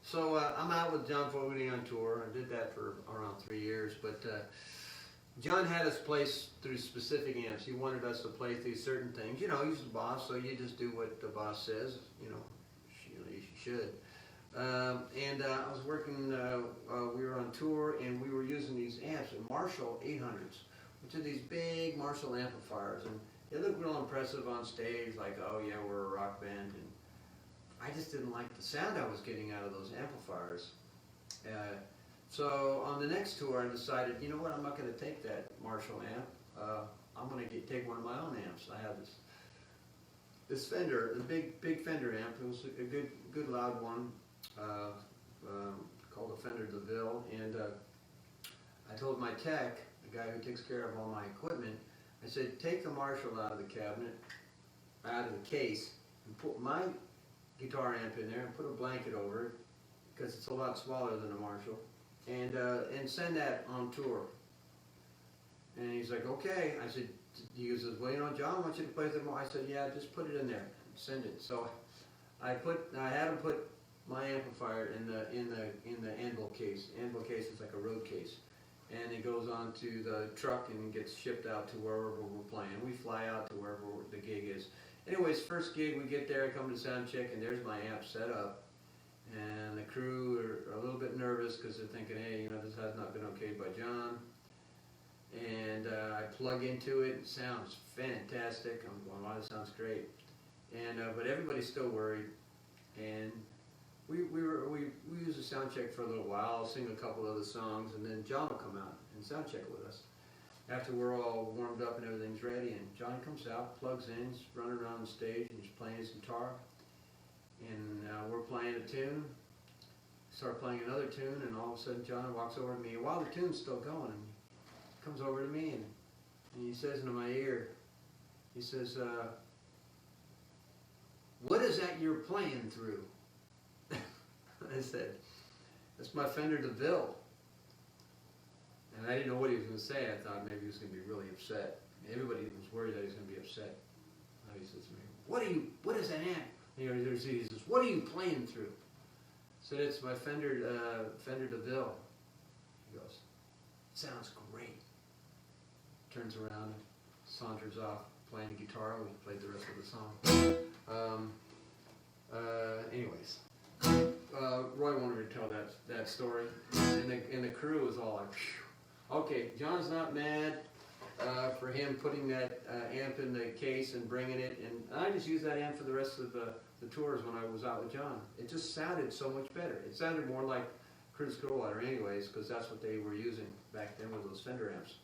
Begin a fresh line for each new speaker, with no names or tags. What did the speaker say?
So I'm out with John Fogerty on tour. I did that for around 3 years, but John had us play through specific amps. He wanted us to play through certain things. You know, he's the boss, so you just do what the boss says. You should. I was working, we were on tour, and we were using these amps, Marshall 800s, which are these big Marshall amplifiers. And they look real impressive on stage, like, oh yeah, we're a rock band. And I just didn't like the sound I was getting out of those amplifiers. So on the next tour, I decided, you know what, I'm not going to take that Marshall amp. I'm going to take one of my own amps. I have this Fender, the big Fender amp. It was a good loud one, called a Fender DeVille. And I told my tech, the guy who takes care of all my equipment, I said, take the Marshall out of the cabinet, out of the case, and put my guitar amp in there and put a blanket over it, because it's a lot smaller than a Marshall, and send that on tour. And he's like, okay. I said, he goes, well, you know, John wants you to play the more. I said, yeah, just put it in there, send it. So I had him put my amplifier in the Anvil case. Anvil case is like a road case, and it goes on to the truck and gets shipped out to wherever we're playing. We fly out to wherever the gig is. Anyways, first gig, we get there, I come to sound check, and there's my amp set up. And the crew are a little bit nervous because they're thinking, hey, you know, this has not been okayed by John. And I plug into it, it sounds fantastic. I'm going, wow, this sounds great. And but everybody's still worried. And we use a sound check for a little while. I'll sing a couple other songs, and then John will come out and sound check with us. After we're all warmed up and everything's ready, and John comes out, plugs in, he's running around the stage, and he's playing his guitar. And we're playing a tune, start playing another tune, and all of a sudden John walks over to me, while the tune's still going, and he comes over to me, and he says into my ear, he says, what is that you're playing through? I said, that's my Fender DeVille. And I didn't know what he was going to say. I thought maybe he was going to be really upset. Everybody was worried that he was going to be upset. And he says to me, what is that amp? He says, what are you playing through? I said, it's my Fender DeVille. He goes, sounds great. Turns around and saunters off, playing the guitar. We played the rest of the song. Anyways, Roy wanted me to tell that story, and the crew was all like, phew. Okay, John's not mad for him putting that amp in the case and bringing it, and I just used that amp for the rest of the tours when I was out with John. It just sounded so much better. It sounded more like Curtis Clearwater anyways, because that's what they were using back then with those Fender amps.